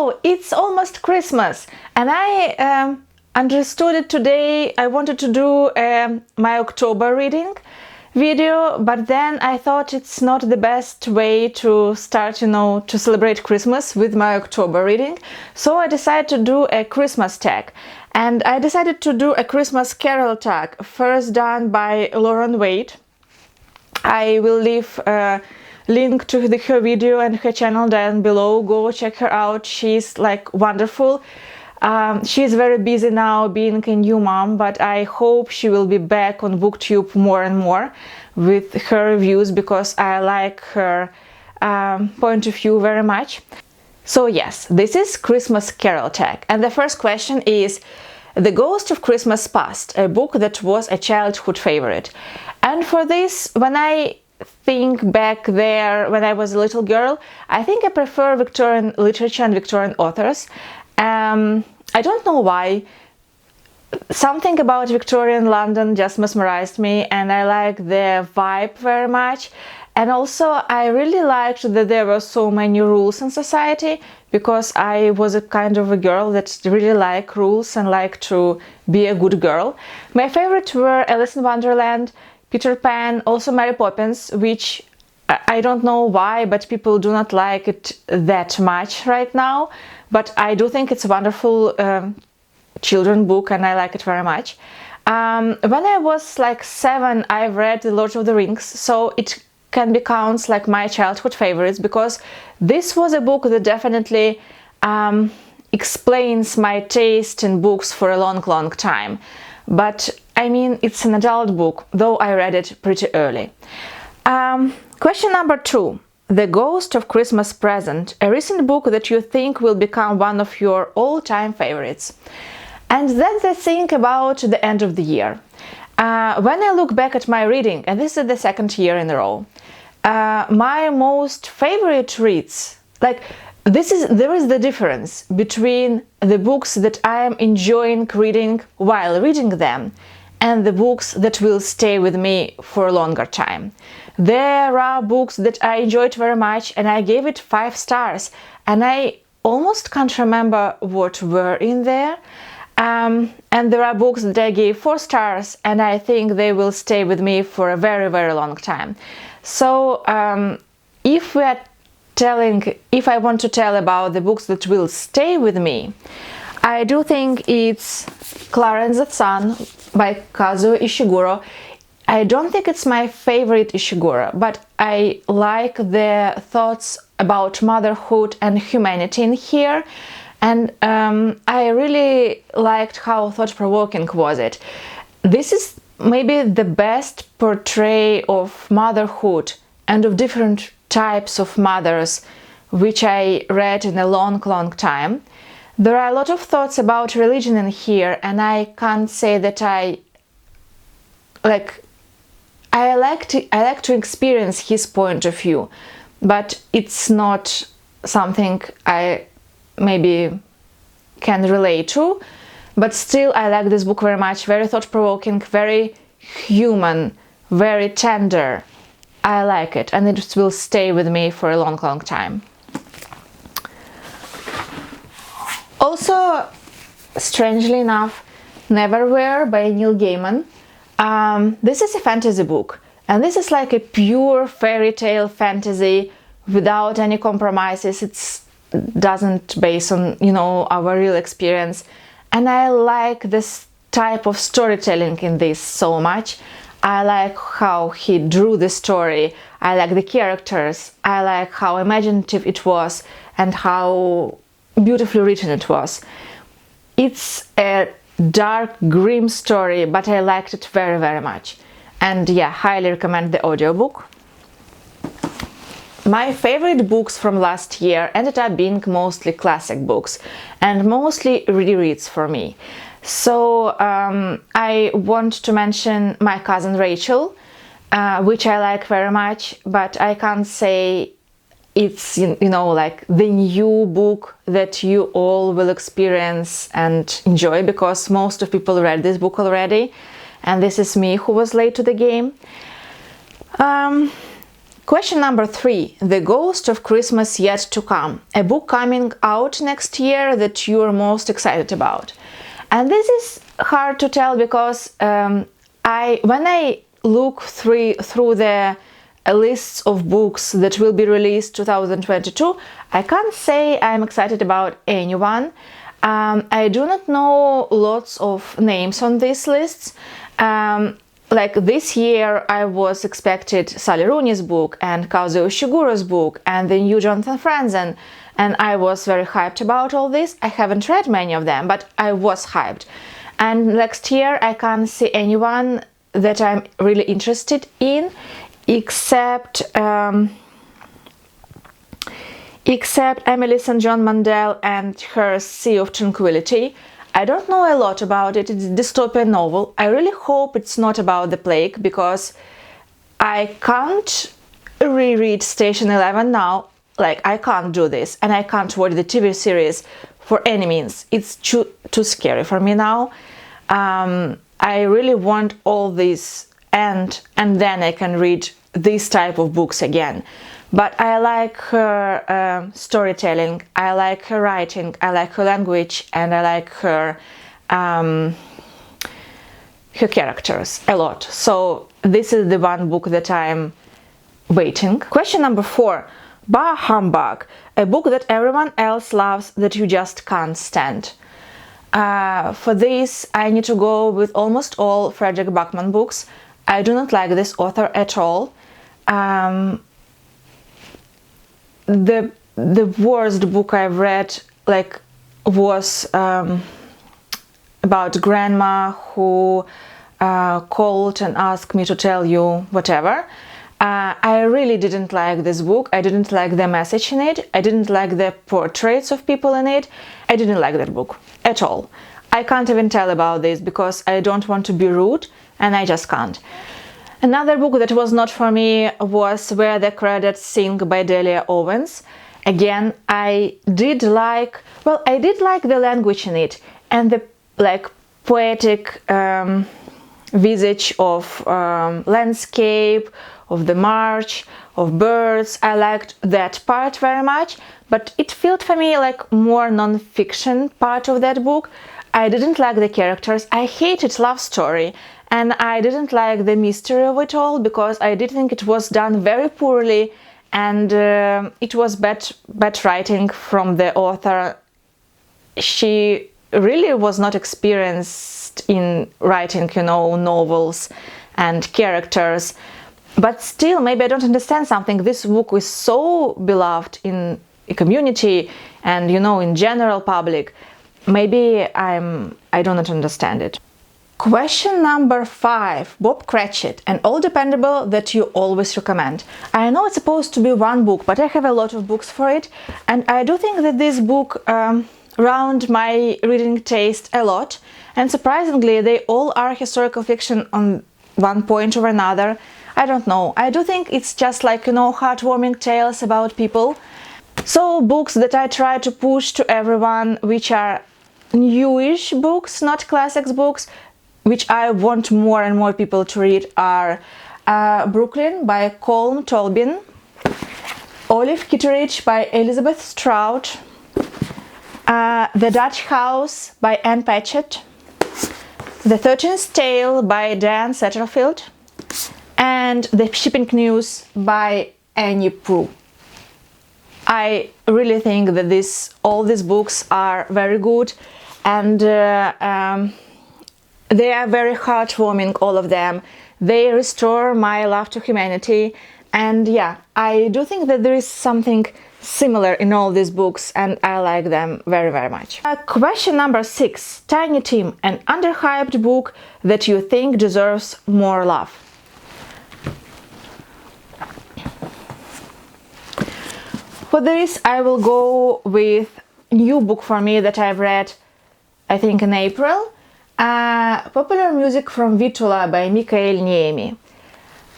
oh, it's almost Christmas, and I understood it today. I wanted to do my October reading video, but then I thought it's not the best way to start, to celebrate Christmas with my October reading. So I decided to do a Christmas tag, and I decided to do a Christmas Carol tag, first done by Lauren Wade. I will leave a link to her video and her channel down below. Go check her out. She's like wonderful. She's very busy now being a new mom, but I hope she will be back on BookTube more and more with her reviews, because I like her point of view very much. So yes, this is Christmas Carol tag, and the first question is The Ghost of Christmas Past, a book that was a childhood favorite. And for this, when I think back there when I was a little girl, I think I prefer Victorian literature and Victorian authors. I don't know why. Something about Victorian London just mesmerized me, and I like the vibe very much. And also I really liked that there were so many rules in society, because I was a kind of a girl that really liked rules and like to be a good girl. My favorites were Alice in Wonderland, Peter Pan, also Mary Poppins, which I don't know why, but people do not like it that much right now. But I do think it's a wonderful children's book, and I like it very much. When I was like 7, I read The Lord of the Rings, so it can be counts like my childhood favorites, because this was a book that definitely explains my taste in books for a long time. But I mean, it's an adult book, though I read it pretty early. Question number 2. The Ghost of Christmas Present, a recent book that you think will become one of your all-time favorites. And that's the thing about the end of the year. When I look back at my reading, and this is the second year in a row, my most favorite reads, like there is the difference between the books that I am enjoying reading while reading them and the books that will stay with me for a longer time. There are books that I enjoyed very much and I gave it 5 stars, and I almost can't remember what were in there. And there are books that I gave 4 stars and I think they will stay with me for a very long time. So if I want to tell about the books that will stay with me, I do think it's Clara and the Sun by Kazuo Ishiguro. I don't think it's my favorite Ishiguro, but I like the thoughts about motherhood and humanity in here. And I really liked how thought-provoking was it. This is maybe the best portray of motherhood and of different types of mothers which I read in a long time. There are a lot of thoughts about religion in here, and I can't say that I like to experience his point of view, but it's not something I maybe can relate to. But still, I like this book very much. Very thought-provoking, very human, very tender. I like it, and it will stay with me for a long time. Also, strangely enough, Neverwhere by Neil Gaiman. This is a fantasy book, and this is like a pure fairy tale fantasy without any compromises. It doesn't base on, our real experience. And I like this type of storytelling in this so much. I like how he drew the story. I like the characters. I like how imaginative it was and how beautifully written it was. It's a dark, grim story, but I liked it very much. And yeah, highly recommend the audiobook. My favorite books from last year ended up being mostly classic books and mostly rereads for me. So I want to mention My Cousin Rachel, which I like very much, but I can't say it's like the new book that you all will experience and enjoy, because most of people read this book already, and this is me who was late to the game. Question number 3. The Ghost of Christmas Yet to Come. A book coming out next year that you are most excited about. And this is hard to tell because when I look through the lists of books that will be released 2022, I can't say I'm excited about anyone. I do not know lots of names on these lists. Like this year, I was expected Sally Rooney's book and Kazuo Ishiguro's book and the new Jonathan Franzen, and I was very hyped about all this. I haven't read many of them, but I was hyped. And next year, I can't see anyone that I'm really interested in, except Emily St. John Mandel and her Sea of Tranquility. I don't know a lot about it. It's a dystopian novel. I really hope it's not about the plague, because I can't reread Station 11 now. Like, I can't do this, and I can't watch the TV series for any means. It's too scary for me now. I really want all this and then I can read this type of books again. But I like her storytelling, I like her writing, I like her language, and I like her characters a lot. So this is the one book that I'm waiting. Question number 4. Bah Humbug, a book that everyone else loves that you just can't stand. For this, I need to go with almost all Fredrik Backman books. I do not like this author at all. The worst book I've read was about grandma who called and asked me to tell you whatever. I really didn't like this book. I didn't like the message in it. I didn't like the portraits of people in it. I didn't like that book at all. I can't even tell about this because I don't want to be rude, and I just can't. Another book that was not for me was Where the Credits Sing by Delia Owens. Again, I did like the language in it and the poetic visage of landscape, of the march, of birds. I liked that part very much, but it felt for me like more non-fiction part of that book. I didn't like the characters. I hated love story, and I didn't like the mystery of it all because I did think it was done very poorly, and it was bad writing from the author. She really was not experienced in writing, novels and characters. But still, maybe I don't understand something. This book is so beloved in a community and, in general public. Maybe I do not understand it. Question number 5. Bob Cratchit, an all dependable that you always recommend. I know it's supposed to be one book, but I have a lot of books for it, and I do think that this book round my reading taste a lot, and surprisingly they all are historical fiction on one point or another. I don't know. I do think it's just heartwarming tales about people. So books that I try to push to everyone, which are newish books, not classics books, which I want more and more people to read, are Brooklyn by Colm Tolbin, Olive Kitteridge by Elizabeth Strout, The Dutch House by Anne Patchett, The 13th Tale by Diane Satterfield, and The Shipping News by Annie Proulx. I really think that all these books are very good, and they are very heartwarming, all of them. They restore my love to humanity, and I do think that there is something similar in all these books, and I like them very, very much. Question number 6. Tiny Tim, an underhyped book that you think deserves more love. For this, I will go with a new book for me that I've read, I think in April. Popular Music from Vitula by Mikael Niemi.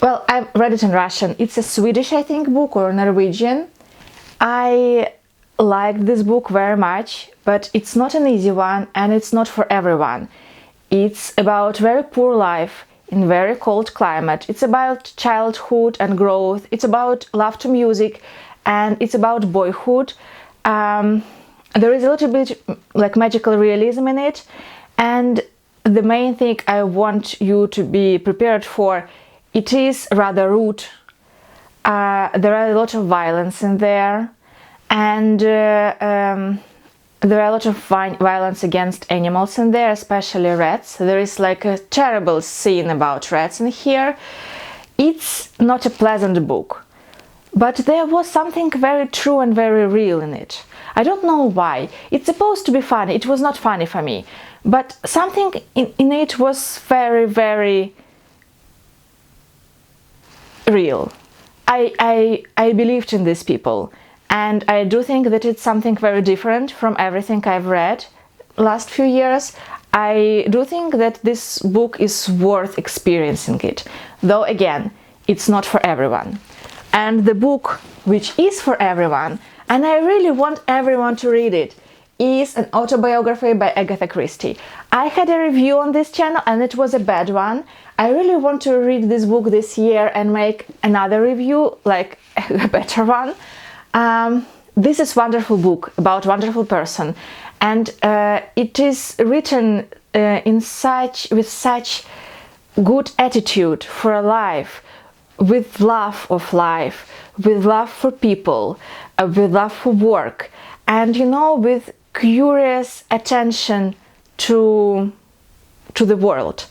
Well, I've read it in Russian. It's a Swedish, I think, book, or Norwegian. I liked this book very much, but it's not an easy one, and it's not for everyone. It's about very poor life in very cold climate. It's about childhood and growth. It's about love to music, and it's about boyhood. There is a little bit like magical realism in it, and the main thing I want you to be prepared for, it is rather rude. There are a lot of violence in there, and there are a lot of violence against animals in there, especially rats. There is like a terrible scene about rats in here. It's not a pleasant book, but there was something very true and very real in it. I don't know why. It's supposed to be funny. It was not funny for me, but something in it was very, very real. I believed in these people, and I do think that it's something very different from everything I've read last few years. I do think that this book is worth experiencing it, though again, it's not for everyone. And the book which is for everyone, and I really want everyone to read it, is an autobiography by Agatha Christie. I had a review on this channel and it was a bad one. I really want to read this book this year and make another review, like a better one. This is a wonderful book about a wonderful person, and it is written with such good attitude for life, with love of life, with love for people, with love for work, and with curious attention to the world.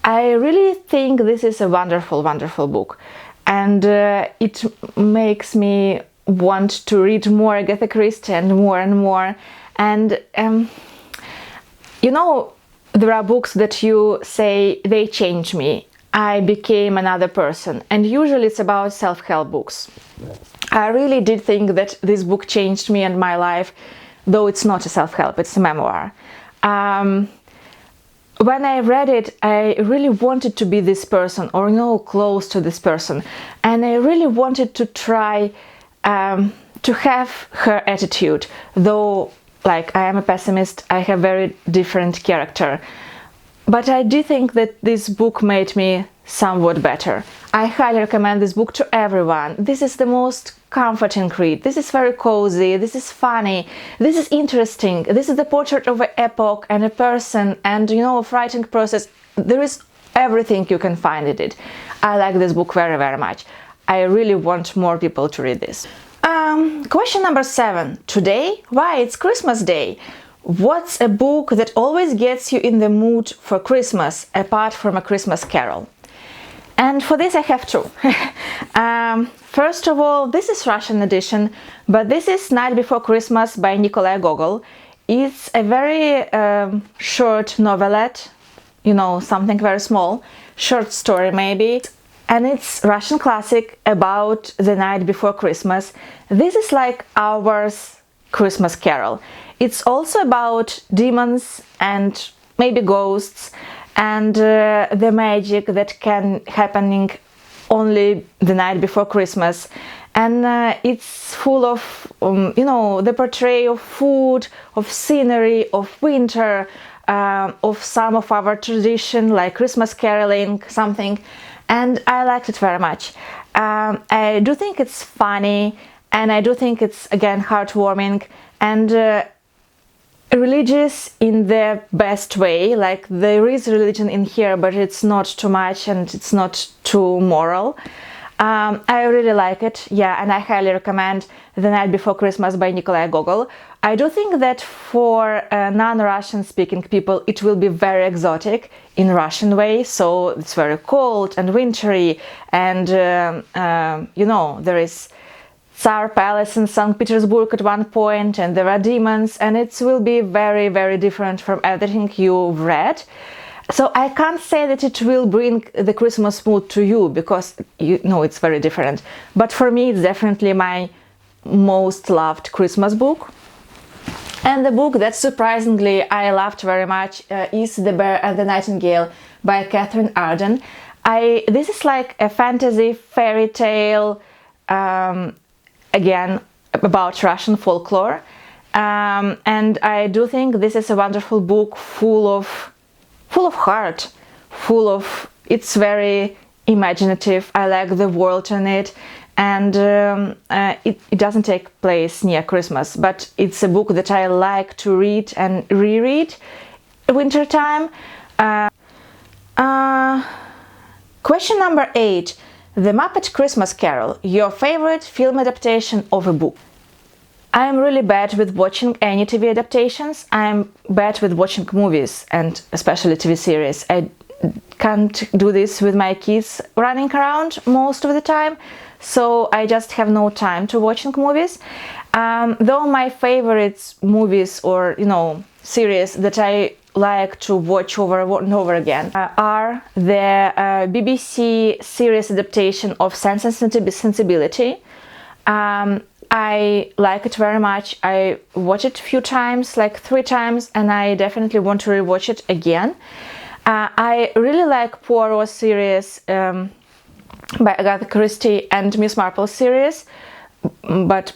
I really think this is a wonderful, wonderful book, and it makes me want to read more Agatha Christie and more and more. And there are books that you say they change me, I became another person, and usually it's about self-help books. I really did think that this book changed me and my life, though it's not a self-help, it's a memoir. When I read it, I really wanted to be this person, or close to this person, and I really wanted to try to have her attitude, though like I am a pessimist, I have very different character. But I do think that this book made me somewhat better. I highly recommend this book to everyone. This is the most comforting read. This is very cozy, this is funny, this is interesting, this is the portrait of an epoch and a person, and a writing process. There is everything you can find in it. I like this book very, very much. I really want more people to read this. Question number 7. Today? Why, it's Christmas Day. What's a book that always gets you in the mood for Christmas, apart from A Christmas Carol? And for this I have two. First of all, this is Russian edition, but this is Night Before Christmas by Nikolai Gogol. It's a very short novelette, something very small, short story maybe, and it's Russian classic about the night before Christmas. This is like ours Christmas Carol. It's also about demons and maybe ghosts, and the magic that can happening only the night before Christmas. And it's full of, the portrayal of food, of scenery, of winter, of some of our tradition, like Christmas caroling, something. And I liked it very much. I do think it's funny, and I do think it's, again, heartwarming, and religious in the best way. Like, there is religion in here, but it's not too much and it's not too moral. I really like it, yeah, and I highly recommend The Night Before Christmas by Nikolai Gogol. I do think that for non-Russian speaking people it will be very exotic in Russian way, so it's very cold and wintry, and there is Tsar Palace in St. Petersburg at one point, and there are demons, and it will be very, very different from everything you've read. So I can't say that it will bring the Christmas mood to you, because it's very different. But for me, it's definitely my most loved Christmas book. And the book that surprisingly I loved very much is The Bear and the Nightingale by Catherine Arden. This is like a fantasy fairy tale, again, about Russian folklore. And I do think this is a wonderful book, full of heart, full of it's very imaginative. I like the world in it, and it doesn't take place near Christmas, but it's a book that I like to read and reread winter time. Question number 8. The Muppet Christmas Carol, your favorite film adaptation of a book? I'm really bad with watching any TV adaptations. I'm bad with watching movies, and especially TV series. I can't do this with my kids running around most of the time, so I just have no time to watching movies. Though my favorite movies or series that I like to watch over and over again are the BBC series adaptation of Sense and Sensibility. I like it very much. I watched it a few times, like 3 times, and I definitely want to rewatch it again. I really like Poirot series by Agatha Christie and Miss Marple series, but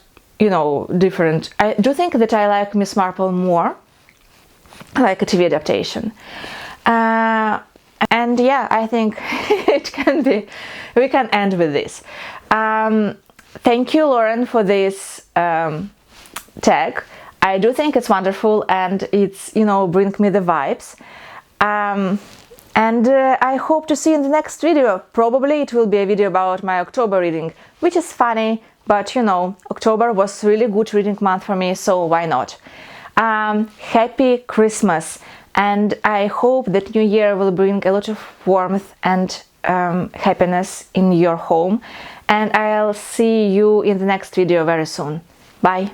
different. I do think that I like Miss Marple more, like a TV adaptation. And yeah, I think we can end with this. Thank you, Lauren, for this tag. I do think it's wonderful, and it's bring me the vibes. And I hope to see you in the next video. Probably it will be a video about my October reading, which is funny, but October was really good reading month for me, so why not? Happy Christmas, and I hope that New Year will bring a lot of warmth and happiness in your home, and I'll see you in the next video very soon. Bye!